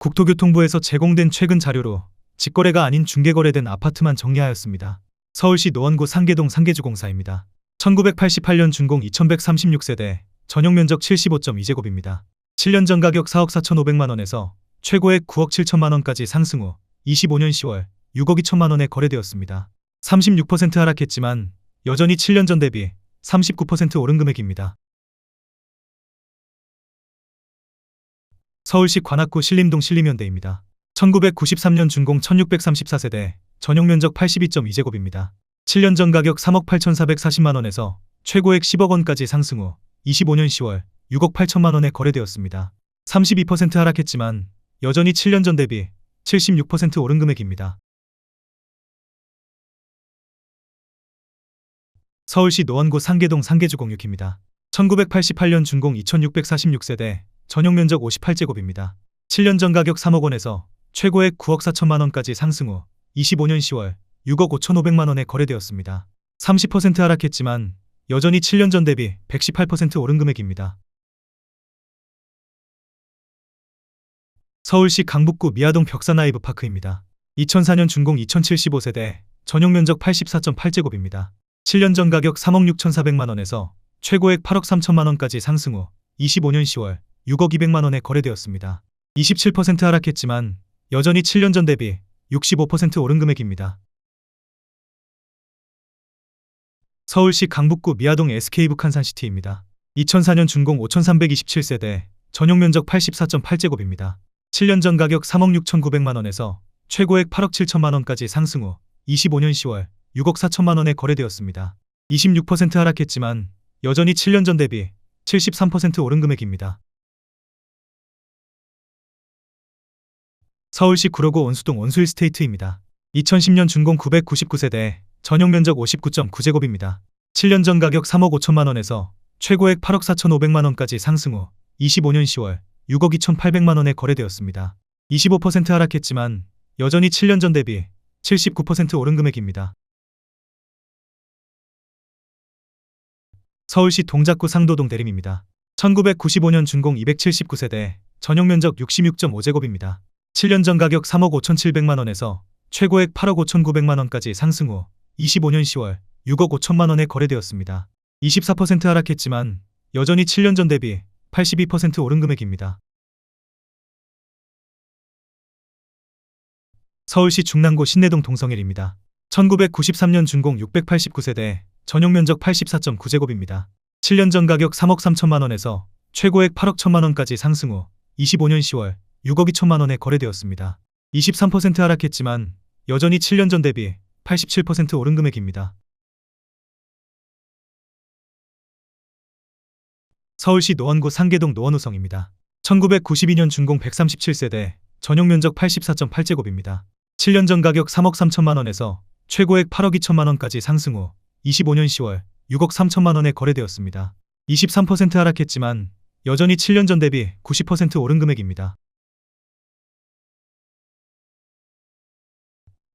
국토교통부에서 제공된 최근 자료로 직거래가 아닌 중개거래된 아파트만 정리하였습니다. 서울시 노원구 상계동 상계주공사입니다. 1988년 준공 2136세대, 전용면적 75.2제곱입니다. 7년 전 가격 4억 4,500만원에서 최고액 9억 7천만원까지 상승 후 25년 10월 6억 2천만원에 거래되었습니다. 36% 하락했지만 여전히 7년 전 대비 39% 오른 금액입니다. 서울시 관악구 신림동 신림현대입니다. 1993년 준공 1634세대, 전용면적 82.2제곱입니다. 7년 전 가격 3억 8,440만원에서 최고액 10억원까지 상승 후 25년 10월 6억 8천만원에 거래되었습니다. 32% 하락했지만 여전히 7년 전 대비 76% 오른 금액입니다. 서울시 노원구 상계동 상계주공육입니다. 1988년 준공 2646세대, 전용면적 58제곱입니다. 7년 전 가격 3억원에서 최고액 9억 4천만원까지 상승 후 25년 10월 6억 5,500만원에 거래되었습니다. 30% 하락했지만 여전히 7년 전 대비 118% 오른 금액입니다. 서울시 강북구 미아동 벽산하이브파크입니다. 2004년 준공 2075세대, 전용면적 84.8제곱입니다. 7년 전 가격 3억 6,400만원에서 최고액 8억 3천만원까지 상승 후 25년 10월 6억 200만원에 거래되었습니다. 27% 하락했지만 여전히 7년 전 대비 65% 오른 금액입니다. 서울시 강북구 미아동 SK 북한산시티입니다. 2004년 준공 5327세대, 전용면적 84.8제곱입니다. 7년 전 가격 3억 6,900만원에서 최고액 8억 7천만원까지 상승 후 25년 10월 6억 4천만원에 거래되었습니다. 26% 하락했지만 여전히 7년 전 대비 73% 오른 금액입니다. 서울시 구로구 온수동 온수힐스테이트입니다. 2010년 준공 999세대, 전용면적 59.9제곱입니다. 7년 전 가격 3억 5천만원에서 최고액 8억 4,500만원까지 상승 후 25년 10월 6억 2,800만원에 거래되었습니다. 25% 하락했지만 여전히 7년 전 대비 79% 오른 금액입니다. 서울시 동작구 상도동 대림입니다. 1995년 준공 279세대, 전용면적 66.5제곱입니다. 7년 전 가격 3억 5,700만원에서 최고액 8억 5,900만원까지 상승 후 25년 10월 6억 5천만원에 거래되었습니다. 24% 하락했지만 여전히 7년 전 대비 82% 오른 금액입니다. 서울시 중랑구 신내동 동성일입니다. 1993년 준공 689세대, 전용면적 84.9제곱입니다. 7년 전 가격 3억 3천만원에서 최고액 8억 1천만원까지 상승 후 25년 10월 6억 2천만원에 거래되었습니다. 23% 하락했지만 여전히 7년 전 대비 87% 오른 금액입니다. 서울시 노원구 상계동 노원우성입니다. 1992년 준공 137세대, 전용면적 84.8제곱입니다. 7년 전 가격 3억 3천만원에서 최고액 8억 2천만원까지 상승 후 25년 10월 6억 3천만원에 거래되었습니다. 23% 하락했지만 여전히 7년 전 대비 90% 오른 금액입니다.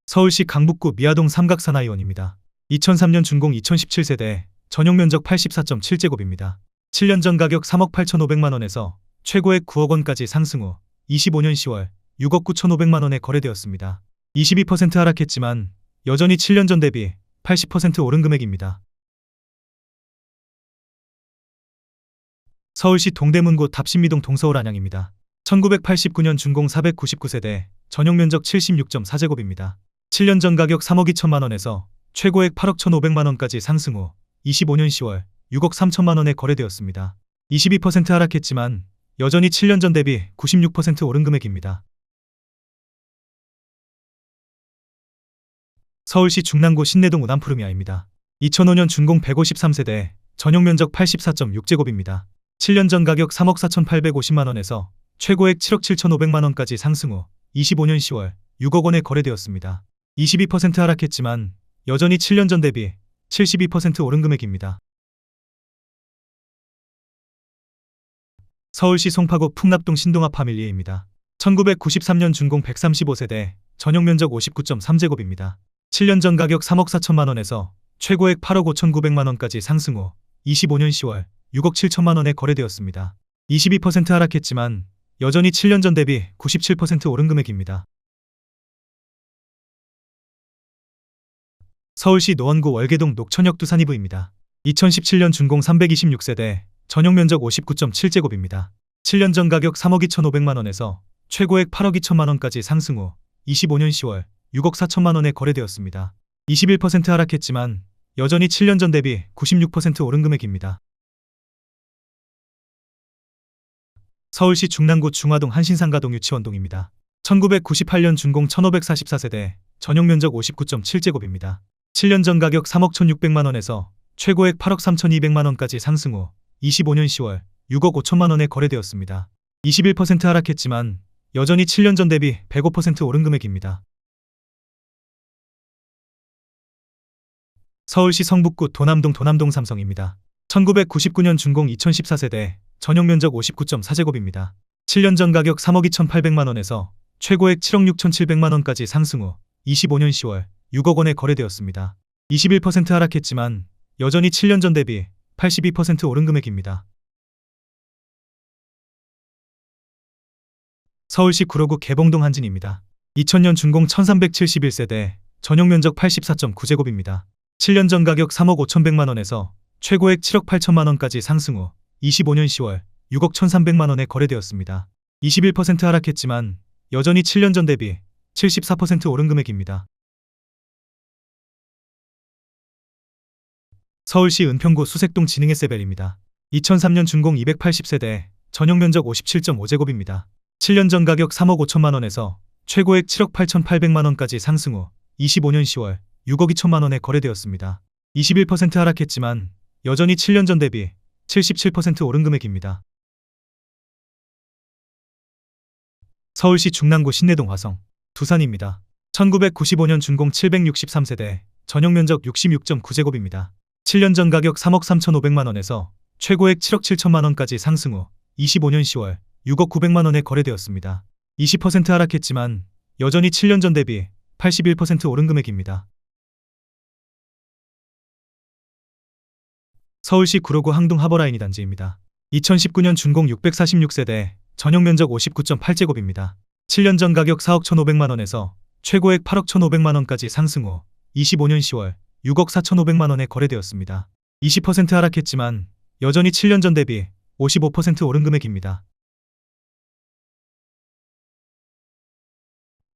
서울시 강북구 미아동 삼각사나이원입니다. 2003년 준공 2017세대, 전용면적 84.7제곱입니다. 7년 전 가격 3억 8,500만원에서 최고액 9억원까지 상승 후 25년 10월 6억 9,500만원에 거래되었습니다. 22% 하락했지만 여전히 7년 전 대비 80% 오른 금액입니다. 서울시 동대문구 답신미동 동서울 안양입니다. 1989년 준공 499세대, 전용면적 76.4제곱입니다. 7년 전 가격 3억 2천만원에서 최고액 8억 1,500만원까지 상승 후 25년 10월 6억 3천만원에 거래되었습니다. 22% 하락했지만 여전히 7년 전 대비 96% 오른 금액입니다. 서울시 중랑구 신내동 우남푸르미아입니다. 2005년 준공 153세대, 전용면적 84.6제곱입니다. 7년 전 가격 3억 4,850만원에서 최고액 7억 7,500만원까지 상승 후 25년 10월 6억원에 거래되었습니다. 22% 하락했지만 여전히 7년 전 대비 72% 오른 금액입니다. 서울시 송파구 풍납동 신동아 파밀리에입니다. 1993년 준공 135세대, 전용면적 59.3제곱입니다. 7년 전 가격 3억 4천만원에서 최고액 8억 5,900만원까지 상승 후 25년 10월 6억 7천만원에 거래되었습니다. 22% 하락했지만 여전히 7년 전 대비 97% 오른 금액입니다. 서울시 노원구 월계동 녹천역 두산이브입니다. 2017년 준공 326세대, 전용 면적 59.7제곱입니다. 7년 전 가격 3억 2,500만원에서 최고액 8억 2천만원까지 상승 후 25년 10월 6억 4천만원에 거래되었습니다. 21% 하락했지만 여전히 7년 전 대비 96% 오른 금액입니다. 서울시 중랑구 중화동 한신상가동 유치원동입니다. 1998년 준공 1544세대, 전용 면적 59.7제곱입니다. 7년 전 가격 3억 1,600만원에서 최고액 8억 3,200만원까지 상승 후 25년 10월 6억 5천만원에 거래되었습니다. 21% 하락했지만 여전히 7년 전 대비 105% 오른 금액입니다. 서울시 성북구 도남동 삼성입니다. 1999년 준공 2014세대, 전용 면적 59.4제곱입니다. 7년 전 가격 3억 2,800만원에서 최고액 7억 6,700만원까지 상승 후 25년 10월 6억 원에 거래되었습니다. 21% 하락했지만 여전히 7년 전 대비 82% 오른 금액입니다. 서울시 구로구 개봉동 한진입니다. 2000년 준공 1371세대, 전용 면적 84.9제곱입니다. 7년 전 가격 3억 5,100만원에서 최고액 7억 8천만원까지 상승 후 25년 10월 6억 1,300만원에 거래되었습니다. 21% 하락했지만 여전히 7년 전 대비 74% 오른 금액입니다. 서울시 은평구 수색동 진흥에세벨입니다. 2003년 준공 280세대, 전용 면적 57.5제곱입니다. 7년 전 가격 3억 5천만원에서 최고액 7억 8,800만원까지 상승 후 25년 10월 6억 2천만원에 거래되었습니다. 21% 하락했지만 여전히 7년 전 대비 77% 오른 금액입니다. 서울시 중랑구 신내동 화성, 두산입니다. 1995년 준공 763세대, 전용 면적 66.9제곱입니다. 7년 전 가격 3억 3,500만원에서 최고액 7억 7천만원까지 상승 후 25년 10월 6억 900만원에 거래되었습니다. 20% 하락했지만 여전히 7년 전 대비 81% 오른 금액입니다. 서울시 구로구 항동 하버라이니 단지입니다. 2019년 준공 646세대, 전용 면적 59.8제곱입니다. 7년 전 가격 4억 1,500만원에서 최고액 8억 1,500만원까지 상승 후 25년 10월 6억 4,500만원에 거래되었습니다. 20% 하락했지만 여전히 7년 전 대비 55% 오른 금액입니다.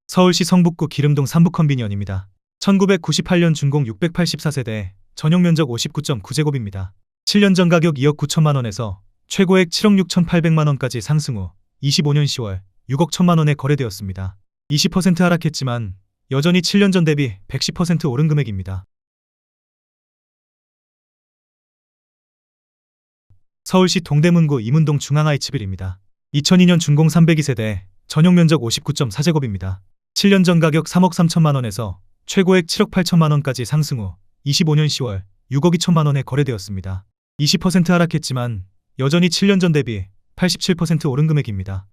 서울시 성북구 기름동 삼북컨비니언입니다. 1998년 준공 684세대, 전용 면적 59.9제곱입니다. 7년 전 가격 2억 9천만원에서 최고액 7억 6,800만원까지 상승 후 25년 10월 6억 1천만원에 거래되었습니다. 20% 하락했지만 여전히 7년 전 대비 110% 오른 금액입니다. 서울시 동대문구 이문동 중앙하이츠빌입니다. 2002년 준공 302세대, 전용 면적 59.4제곱입니다. 7년 전 가격 3억 3천만원에서 최고액 7억 8천만원까지 상승 후 25년 10월 6억 2천만원에 거래되었습니다. 20% 하락했지만 여전히 7년 전 대비 87% 오른 금액입니다.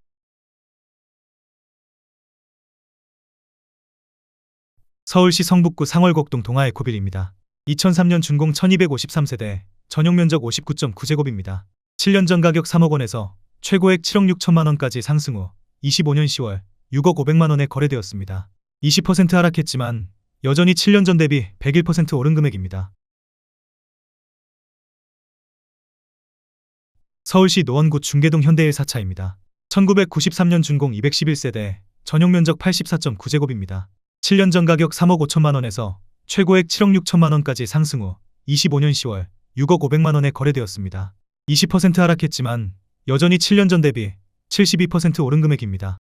서울시 성북구 상월곡동 동아에코빌입니다. 2003년 준공 1253세대, 전용 면적 59.9제곱입니다. 7년 전 가격 3억 원에서 최고액 7억 6천만원까지 상승 후 25년 10월 6억 500만원에 거래되었습니다. 20% 하락했지만 여전히 7년 전 대비 101% 오른 금액입니다. 서울시 노원구 중계동 현대일 4차입니다. 1993년 준공 211세대, 전용 면적 84.9제곱입니다. 7년 전 가격 3억 5천만원에서 최고액 7억 6천만원까지 상승 후 25년 10월 6억 500만원에 거래되었습니다. 20% 하락했지만 여전히 7년 전 대비 72% 오른 금액입니다.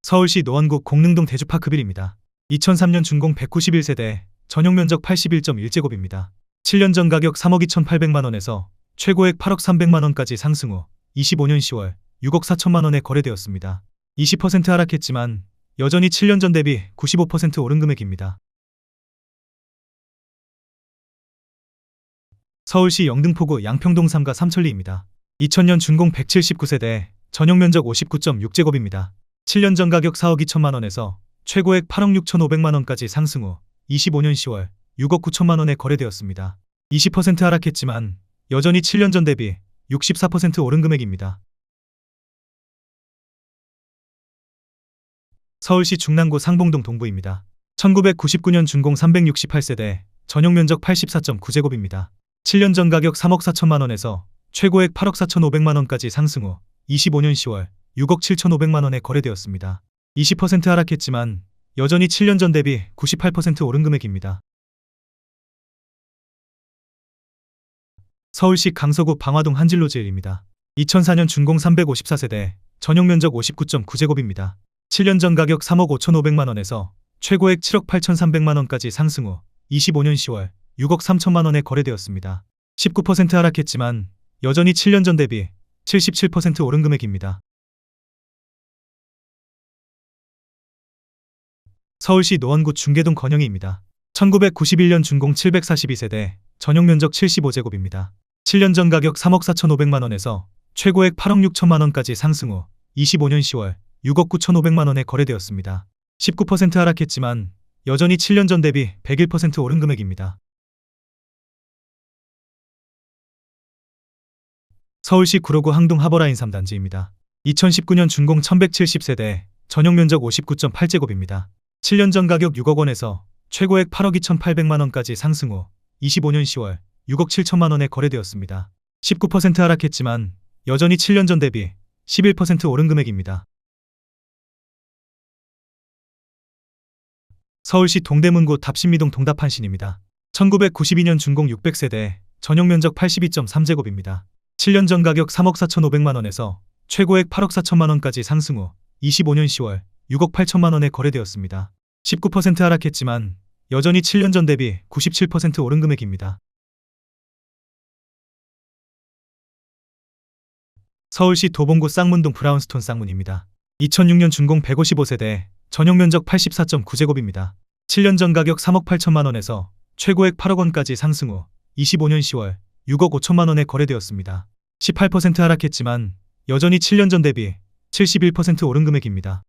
서울시 노원구 공릉동 대주파크빌입니다. 2003년 준공 191세대, 전용 면적 81.1제곱입니다. 7년 전 가격 3억 2,800만원에서 최고액 8억 300만원까지 상승 후 25년 10월 6억 4천만원에 거래되었습니다. 20% 하락했지만 여전히 7년 전 대비 95% 오른 금액입니다. 서울시 영등포구 양평동 3가 삼천리입니다. 2000년 준공 179세대, 전용 면적 59.6제곱입니다. 7년 전 가격 4억 2천만원에서 최고액 8억 6,500만원까지 상승 후 25년 10월 6억 9천만원에 거래되었습니다. 20% 하락했지만 여전히 7년 전 대비 64% 오른 금액입니다. 서울시 중랑구 상봉동 동부입니다. 1999년 준공 368세대, 전용 면적 84.9제곱입니다. 7년 전 가격 3억 4천만 원에서 최고액 8억 4천5백만 원까지 상승 후 25년 10월 6억 7천5백만 원에 거래되었습니다. 20% 하락했지만 여전히 7년 전 대비 98% 오른 금액입니다. 서울시 강서구 방화동 한진로즈일입니다. 2004년 준공 354세대, 전용 면적 59.9제곱입니다. 7년 전 가격 3억 5천5백만 원에서 최고액 7억 8천3백만 원까지 상승 후 25년 10월 6억 3천만 원에 거래되었습니다. 19% 하락했지만 여전히 7년 전 대비 77% 오른 금액입니다. 서울시 노원구 중계동 건영이입니다. 1991년 준공 742세대, 전용 면적 75제곱입니다. 7년 전 가격 3억 4천5백만 원에서 최고액 8억 6천만 원까지 상승 후 25년 10월 6억 9천5백만 원에 거래되었습니다. 19% 하락했지만 여전히 7년 전 대비 101% 오른 금액입니다. 서울시 구로구 항동 하버라인 3단지입니다. 2019년 준공 1170세대, 전용 면적 59.8제곱입니다. 7년 전 가격 6억 원에서 최고액 8억 2천8백만 원까지 상승 후 25년 10월 6억 7천만 원에 거래되었습니다. 19% 하락했지만 여전히 7년 전 대비 11% 오른 금액입니다. 서울시 동대문구 답신미동 동답한신입니다. 1992년 준공 600세대, 전용 면적 82.3제곱입니다. 7년 전 가격 3억 4천5백만 원에서 최고액 8억 4천만 원까지 상승 후 25년 10월 6억 8천만 원에 거래되었습니다. 19% 하락했지만 여전히 7년 전 대비 97% 오른 금액입니다. 서울시 도봉구 쌍문동 브라운스톤 쌍문입니다. 2006년 준공 155세대, 전용 면적 84.9제곱입니다. 7년 전 가격 3억 8천만 원에서 최고액 8억 원까지 상승 후 25년 10월 6억 5천만 원에 거래되었습니다. 18% 하락했지만 여전히 7년 전 대비 71% 오른 금액입니다.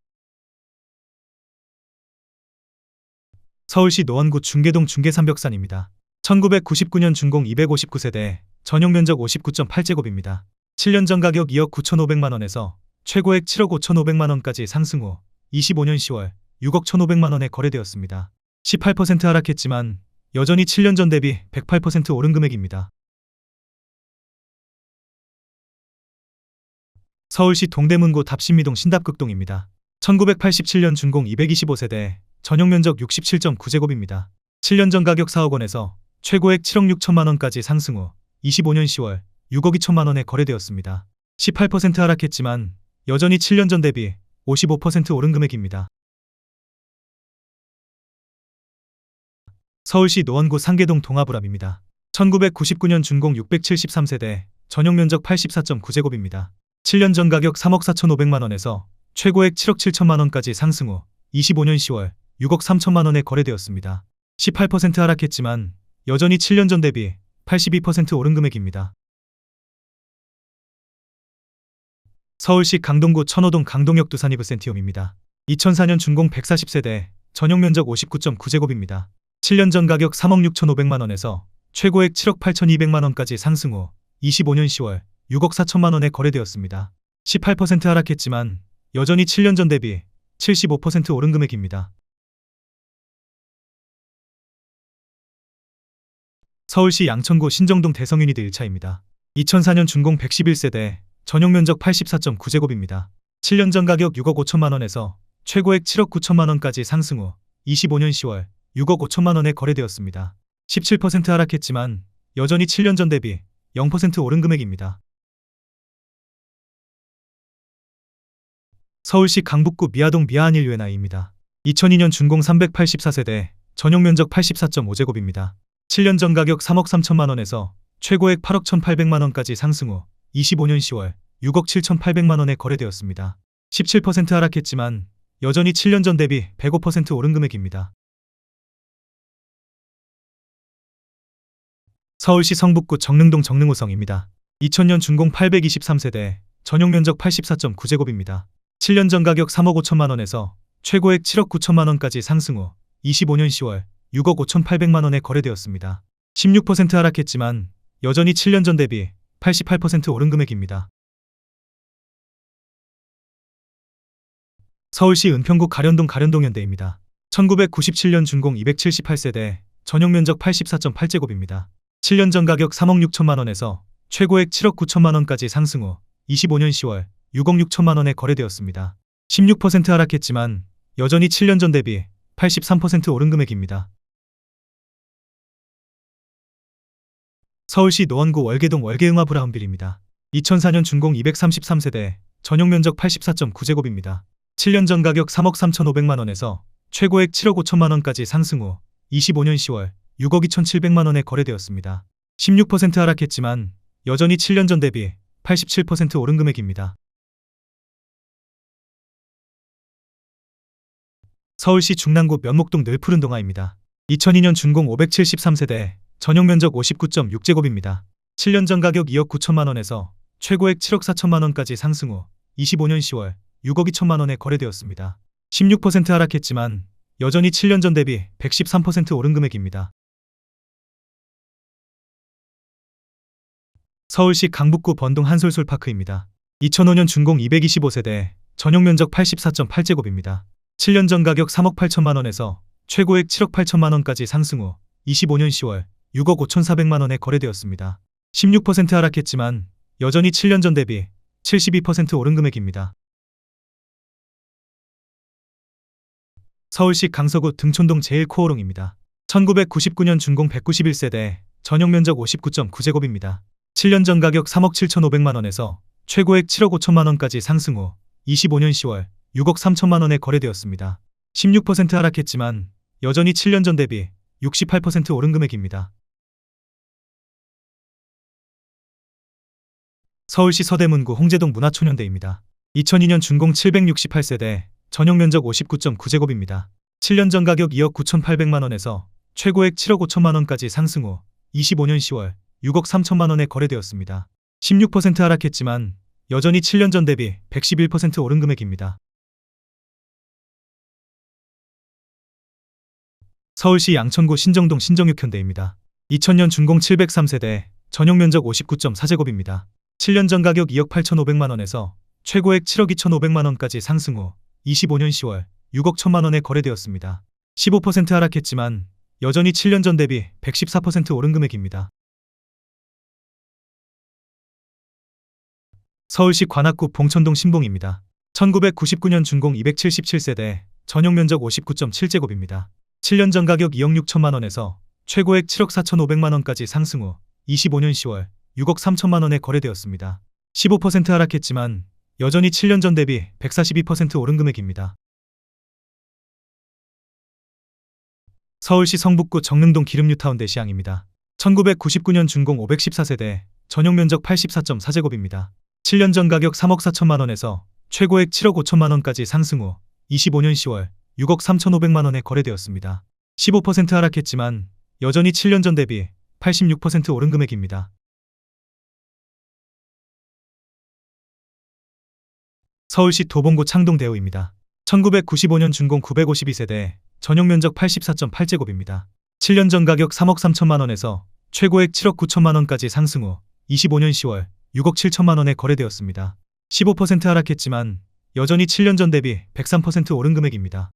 서울시 노원구 중계동 중계삼벽산입니다. 1999년 준공 259세대, 전용 면적 59.8제곱입니다. 7년 전 가격 2억 9천5백만 원에서 최고액 7억 5천5백만 원까지 상승 후 25년 10월 6억 1,500만 원에 거래되었습니다. 18% 하락했지만 여전히 7년 전 대비 108% 오른 금액입니다. 서울시 동대문구 답신미동 신답극동입니다. 1987년 준공 225세대, 전용 면적 67.9제곱입니다. 7년 전 가격 4억 원에서 최고액 7억 6천만 원까지 상승 후 25년 10월 6억 2천만 원에 거래되었습니다. 18% 하락했지만 여전히 7년 전 대비 55% 오른 금액입니다. 서울시 노원구 상계동 동아브랍입니다. 1999년 준공 673세대, 전용 면적 84.9제곱입니다. 7년 전 가격 3억 4천5백만 원에서 최고액 7억 7천만 원까지 상승 후 25년 10월 6억 3천만 원에 거래되었습니다. 18% 하락했지만 여전히 7년 전 대비 82% 오른 금액입니다. 서울시 강동구 천호동 강동역 두산이브센티움입니다. 2004년 준공 140세대, 전용 면적 59.9제곱입니다. 7년 전 가격 3억 6천5백만 원에서 최고액 7억 8천2백만 원까지 상승 후 25년 10월 6억 4천만 원에 거래되었습니다. 18% 하락했지만 여전히 7년 전 대비 75% 오른 금액입니다. 서울시 양천구 신정동 대성유니드 1차입니다. 2004년 준공 111세대, 전용 면적 84.9제곱입니다. 7년 전 가격 6억 5천만 원에서 최고액 7억 9천만 원까지 상승 후 25년 10월 6억 5천만 원에 거래되었습니다. 17% 하락했지만 여전히 7년 전 대비 0% 오른 금액입니다. 서울시 강북구 미아동 미아한일 유엔아이입니다. 2002년 준공 384세대, 전용 면적 84.5제곱입니다. 7년 전 가격 3억 3천만 원에서 최고액 8억 1,800만 원까지 상승 후 25년 10월 6억 7,800만 원에 거래되었습니다. 17% 하락했지만 여전히 7년 전 대비 105% 오른 금액입니다. 서울시 성북구 정릉동 정릉호성입니다. 2000년 준공 823세대, 전용 면적 84.9제곱입니다. 7년 전 가격 3억 5천만 원에서 최고액 7억 9천만 원까지 상승 후 25년 10월 6억 5,800만 원에 거래되었습니다. 16% 하락했지만 여전히 7년 전 대비 88% 오른 금액입니다. 서울시 은평구 가련동 현대입니다. 1997년 준공 278세대, 전용면적 84.8제곱입니다. 7년 전 가격 3억 6천만 원에서 최고액 7억 9천만 원까지 상승 후 25년 10월 6억 6천만 원에 거래되었습니다. 16% 하락했지만 여전히 7년 전 대비 83% 오른 금액입니다. 서울시 노원구 월계동 월계응화 브라운빌입니다. 2004년 준공 233세대, 전용면적 84.9제곱입니다. 7년 전 가격 3억 3,500만 원에서 최고액 7억 5천만 원까지 상승 후 25년 10월 6억 2,700만 원에 거래되었습니다. 16% 하락했지만 여전히 7년 전 대비 87% 오른 금액입니다. 서울시 중랑구 면목동 늘푸른 동화입니다. 2002년 준공 573세대, 전용면적 59.6제곱입니다. 7년 전 가격 2억 9천만 원에서 최고액 7억 4천만 원까지 상승 후 25년 10월 6억 2천만 원에 거래되었습니다. 16% 하락했지만 여전히 7년 전 대비 113% 오른 금액입니다. 서울시 강북구 번동 한솔솔파크입니다. 2005년 준공 225세대, 전용면적 84.8제곱입니다. 7년 전 가격 3억 8천만 원에서 최고액 7억 8천만 원까지 상승 후 25년 10월 6억 5,400만 원에 거래되었습니다. 16% 하락했지만 여전히 7년 전 대비 72% 오른 금액입니다. 서울시 강서구 등촌동 제1코오롱입니다. 1999년 준공 191세대, 전용면적 59.9제곱입니다. 7년 전 가격 3억 7,500만 원에서 최고액 7억 5천만 원까지 상승 후 25년 10월 6억 3천만 원에 거래되었습니다. 16% 하락했지만 여전히 7년 전 대비 68% 오른 금액입니다. 서울시 서대문구 홍제동 문화촌현대입니다. 2002년 준공 768세대, 전용면적 59.9제곱입니다. 7년 전 가격 2억 9,800만 원에서 최고액 7억 5천만 원까지 상승 후 25년 10월 6억 3천만 원에 거래되었습니다. 16% 하락했지만 여전히 7년 전 대비 111% 오른 금액입니다. 서울시 양천구 신정동 신정육현대입니다. 2000년 준공 703세대, 전용면적 59.4제곱입니다. 7년 전 가격 2억 8,500만 원에서 최고액 7억 2,500만 원까지 상승 후 25년 10월 6억 1천만 원에 거래되었습니다. 15% 하락했지만 여전히 7년 전 대비 114% 오른 금액입니다. 서울시 관악구 봉천동 신봉입니다. 1999년 준공 277세대, 전용면적 59.7제곱입니다. 7년 전 가격 2억 6천만 원에서 최고액 7억 4,500만 원까지 상승 후 25년 10월 6억 3천만 원에 거래되었습니다. 15% 하락했지만 여전히 7년 전 대비 142% 오른 금액입니다. 서울시 성북구 정릉동 기름뉴타운 대시항입니다. 1999년 준공 514세대, 전용면적 84.4제곱입니다. 7년 전 가격 3억 4천만 원에서 최고액 7억 5천만 원까지 상승 후 25년 10월 6억 3,500만 원에 거래되었습니다. 15% 하락했지만 여전히 7년 전 대비 86% 오른 금액입니다. 서울시 도봉구 창동대우입니다. 1995년 준공 952세대, 전용면적 84.8제곱입니다. 7년 전 가격 3억 3천만 원에서 최고액 7억 9천만 원까지 상승 후 25년 10월 6억 7천만 원에 거래되었습니다. 15% 하락했지만 여전히 7년 전 대비 103% 오른 금액입니다.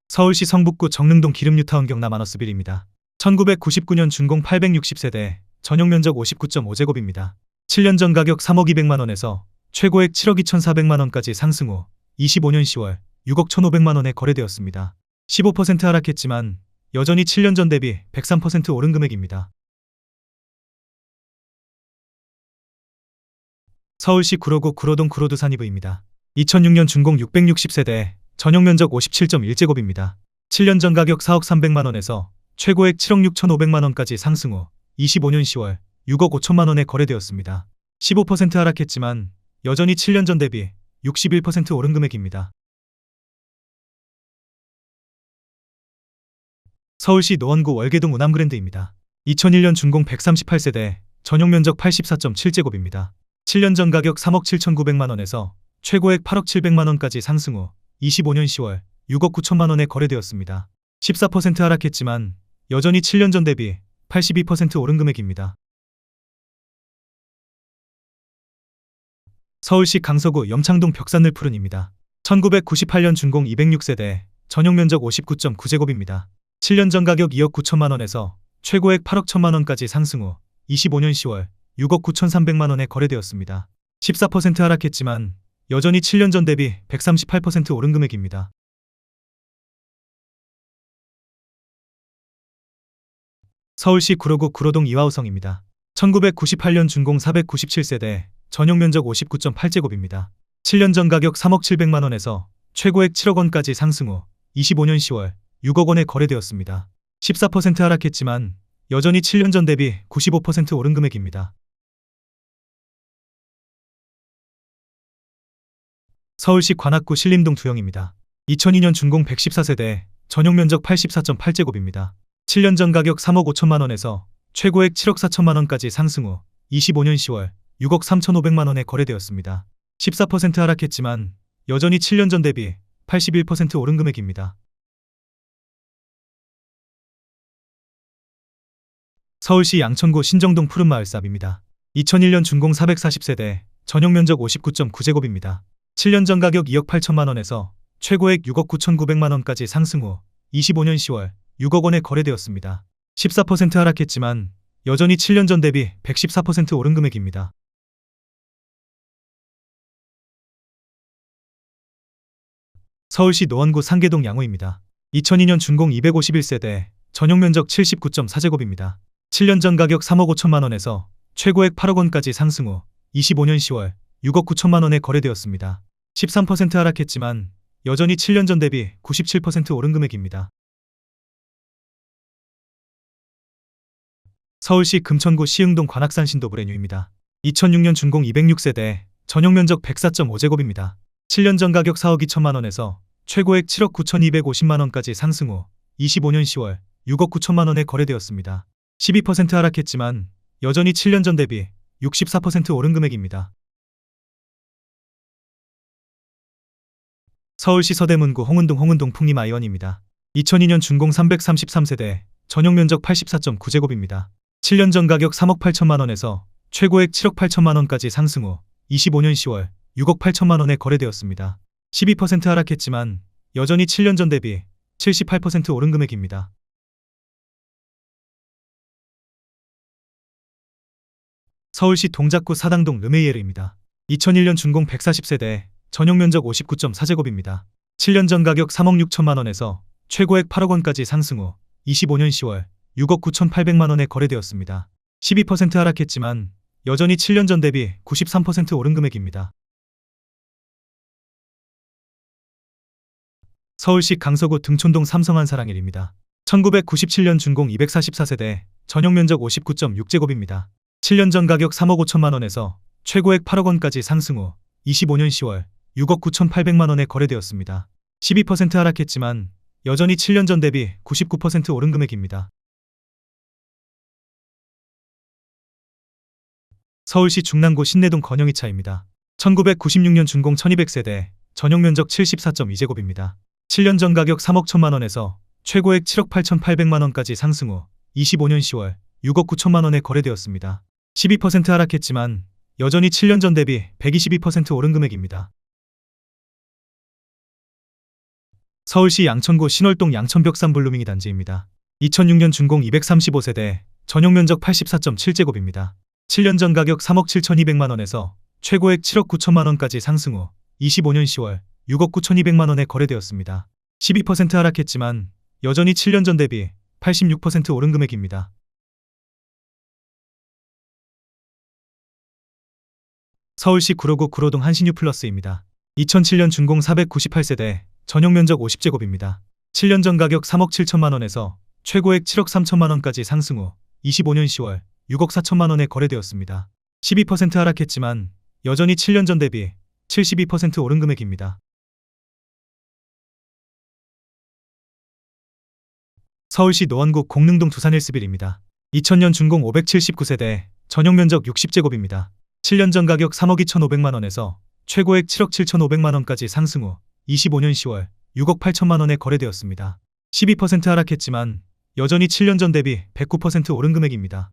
서울시 성북구 정릉동 기름뉴타운 경남 아너스빌입니다. 1999년 준공 860세대, 전용면적 59.5제곱입니다. 7년 전 가격 3억 200만 원에서 최고액 7억 2,400만 원까지 상승 후 25년 10월 6억 1,500만 원에 거래되었습니다. 15% 하락했지만 여전히 7년 전 대비 103% 오른 금액입니다. 서울시 구로구 구로동 구로두 산이브입니다. 2006년 준공 660세대, 전용면적 57.1제곱입니다. 7년 전 가격 4억 300만 원에서 최고액 7억 6,500만 원까지 상승 후 25년 10월 6억 5천만 원에 거래되었습니다. 15% 하락했지만 여전히 7년 전 대비 61% 오른 금액입니다. 서울시 노원구 월계동 우남그랜드입니다. 2001년 준공 138세대, 전용면적 84.7제곱입니다. 7년 전 가격 3억 7,900만 원에서 최고액 8억 700만 원까지 상승 후 25년 10월 6억 9천만 원에 거래되었습니다. 14% 하락했지만 여전히 7년 전 대비 82% 오른 금액입니다. 서울시 강서구 염창동 벽산늘 푸른입니다. 1998년 준공 206세대, 전용 면적 59.9제곱입니다. 7년 전 가격 2억 9천만 원에서 최고액 8억 1천만 원까지 상승 후 25년 10월 6억 9천3백만 원에 거래되었습니다. 14% 하락했지만 여전히 7년 전 대비 138% 오른 금액입니다. 서울시 구로구 구로동 이화우성입니다. 1998년 준공 497세대, 전용 면적 59.8제곱입니다. 7년 전 가격 3억 7백만 원에서 최고액 7억 원까지 상승 후 25년 10월 6억 원에 거래되었습니다. 14% 하락했지만 여전히 7년 전 대비 95% 오른 금액입니다. 서울시 관악구 신림동 두영입니다. 2002년 준공 114세대, 전용 면적 84.8제곱입니다. 7년 전 가격 3억 5천만 원에서 최고액 7억 4천만 원까지 상승 후 25년 10월 6억 3천5백만 원에 거래되었습니다. 14% 하락했지만 여전히 7년 전 대비 81% 오른 금액입니다. 서울시 양천구 신정동 푸른마을 쌉입니다. 2001년 준공 440세대, 전용 면적 59.9제곱입니다. 7년 전 가격 2억 8천만 원에서 최고액 6억 9천9백만 원까지 상승 후 25년 10월 6억 원에 거래되었습니다. 14% 하락했지만 여전히 7년 전 대비 114% 오른 금액입니다. 서울시 노원구 상계동 양호입니다. 2002년 준공 251세대, 전용 면적 79.4제곱입니다. 7년 전 가격 3억 5천만 원에서 최고액 8억 원까지 상승 후 25년 10월 6억 9천만 원에 거래되었습니다. 13% 하락했지만 여전히 7년 전 대비 97% 오른 금액입니다. 서울시 금천구 시흥동 관악산 신도 브레뉴입니다. 2006년 준공 206세대, 전용 면적 104.5제곱입니다. 7년 전 가격 4억 2천만 원에서 최고액 7억 9천2백오십만 원까지 상승 후 25년 10월 6억 9천만 원에 거래되었습니다. 12% 하락했지만 여전히 7년 전 대비 64% 오른 금액입니다. 서울시 서대문구 홍은동 홍은동 풍림아이원입니다. 2002년 준공 333세대, 전용 면적 84.9제곱입니다. 7년 전 가격 3억 8천만 원에서 최고액 7억 8천만 원까지 상승 후 25년 10월 6억 8천만 원에 거래되었습니다. 12% 하락했지만 여전히 7년 전 대비 78% 오른 금액입니다. 서울시 동작구 사당동 르메이에르입니다. 2001년 준공 140세대, 전용 면적 59.4제곱입니다. 7년 전 가격 3억 6천만 원에서 최고액 8억 원까지 상승 후 25년 10월 6억 9천8백만 원에 거래되었습니다. 12% 하락했지만 여전히 7년 전 대비 93% 오른 금액입니다. 서울시 강서구 등촌동 삼성한 사랑일입니다. 1997년 준공 244세대, 전용 면적 59.6제곱입니다. 7년 전 가격 3억 5천만 원에서 최고액 8억 원까지 상승 후 25년 10월 6억 9천8백만 원에 거래되었습니다. 12% 하락했지만 여전히 7년 전 대비 99% 오른 금액입니다. 서울시 중랑구 신내동 건영이차입니다. 1996년 준공 1200세대, 전용 면적 74.2제곱입니다. 7년 전 가격 3억 1천만 원에서 최고액 7억 8천8백만 원까지 상승 후 25년 10월 6억 9천만 원에 거래되었습니다. 12% 하락했지만 여전히 7년 전 대비 122% 오른 금액입니다. 서울시 양천구 신월동 양천벽산 블루밍이 단지입니다. 2006년 준공 235세대, 전용 면적 84.7제곱입니다. 7년 전 가격 3억 7천2백만 원에서 최고액 7억 9천만 원까지 상승 후 25년 10월 6억 9천2백만 원에 거래되었습니다. 12% 하락했지만 여전히 7년 전 대비 86% 오른 금액입니다. 서울시 구로구 구로동 한신유 플러스입니다. 2007년 준공 498세대, 전용 면적 50제곱입니다. 7년 전 가격 3억 7천만 원에서 최고액 7억 3천만 원까지 상승 후 25년 10월 6억 4천만 원에 거래되었습니다. 12% 하락했지만 여전히 7년 전 대비 72% 오른 금액입니다. 서울시 노원구 공릉동 두산일스빌입니다. 2000년 준공 579세대, 전용 면적 60제곱입니다. 7년 전 가격 3억 2천5백만 원에서 최고액 7억 7천5백만 원까지 상승 후 25년 10월 6억 8천만 원에 거래되었습니다. 12% 하락했지만 여전히 7년 전 대비 109% 오른 금액입니다.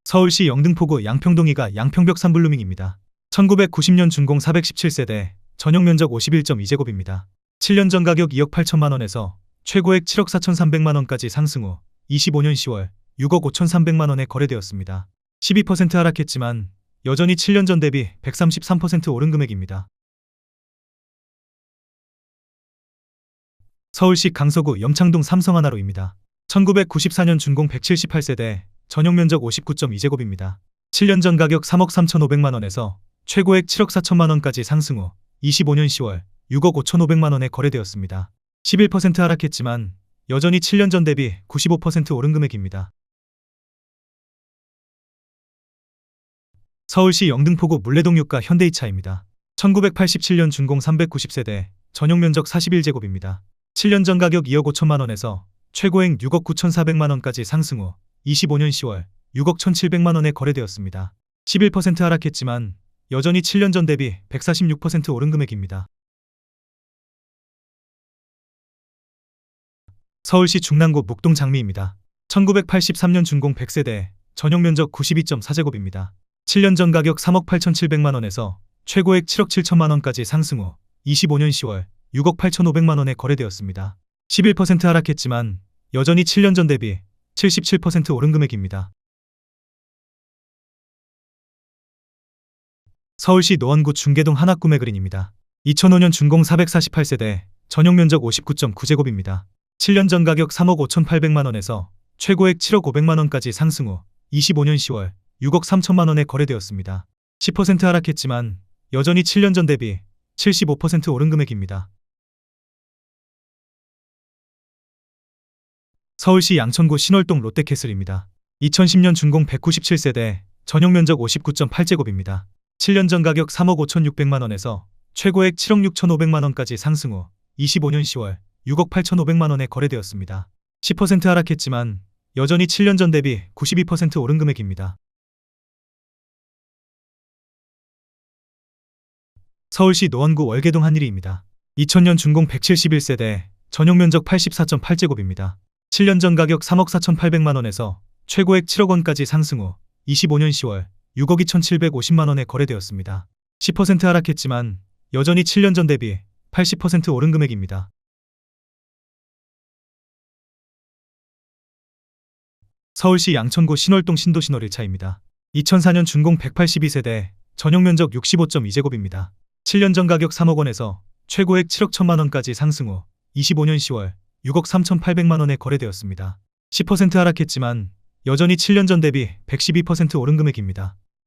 서울시 영등포구 양평동이가 양평벽 산블루밍입니다. 1990년 준공 417세대, 전용 면적 51.2제곱입니다. 7년 전 가격 2억 8천만 원에서 최고액 7억 4,300만 원까지 상승 후 25년 10월 6억 5,300만 원에 거래되었습니다. 12% 하락했지만 여전히 7년 전 대비 133% 오른 금액입니다. 서울시 강서구 염창동 삼성하나로입니다. 1994년 준공 178세대, 전용 면적 59.2제곱입니다. 7년 전 가격 3억 3,500만 원에서 최고액 7억 4천만 원까지 상승 후 25년 10월 6억 5,500만 원에 거래되었습니다. 11% 하락했지만 여전히 7년 전 대비 95% 오른 금액입니다. 서울시 영등포구 물레동 유가 현대이차입니다. 1987년 준공 390세대, 전용 면적 41제곱입니다. 7년 전 가격 2억 5천만 원에서 최고액 6억 9,400만 원까지 상승 후 25년 10월 6억 1,700만 원에 거래되었습니다. 11% 하락했지만 여전히 7년 전 대비 146% 오른 금액입니다. 서울시 중랑구 묵동 장미입니다. 1983년 준공 100세대, 전용 면적 92.4제곱입니다. 7년 전 가격 3억 8,700만 원에서 최고액 7억 7천만 원까지 상승 후 25년 10월 6억 8,500만 원에 거래되었습니다. 11% 하락했지만 여전히 7년 전 대비 77% 오른 금액입니다. 서울시 노원구 중계동 한학구매그린입니다. 2005년 준공 448세대, 전용 면적 59.9제곱입니다. 7년 전 가격 3억 5,800만 원에서 최고액 7억 500만 원까지 상승 후 25년 10월 6억 3천만 원에 거래되었습니다. 10% 하락했지만 여전히 7년 전 대비 75% 오른 금액입니다. 서울시 양천구 신월동 롯데캐슬입니다. 2010년 준공 197세대, 전용 면적 59.8제곱입니다. 7년 전 가격 3억 5,600만 원에서 최고액 7억 6,500만 원까지 상승 후 25년 10월 6억 8,500만 원에 거래되었습니다. 10% 하락했지만 여전히 7년 전 대비 92% 오른 금액입니다. 서울시 노원구 월계동 한일이입니다. 2000년 준공 171세대, 전용 면적 84.8제곱입니다. 7년 전 가격 3억 4,800만 원에서 최고액 7억 원까지 상승 후 25년 10월 6억 2,750만 원에 거래되었습니다. 10% 하락했지만 여전히 7년 전 대비 80% 오른 금액입니다. 서울시 양천구 신월동 신도시노 1차입니다. 2004년 준공 182세대, 전용 면적 65.2제곱입니다. 7년 전 가격 3억 원에서 최고액 7억 1천만 원까지 상승 후 25년 10월 6억 3,800만 원에 거래되었습니다. 10% 하락했지만 여전히 7년 전 대비 112% 오른 금액입니다.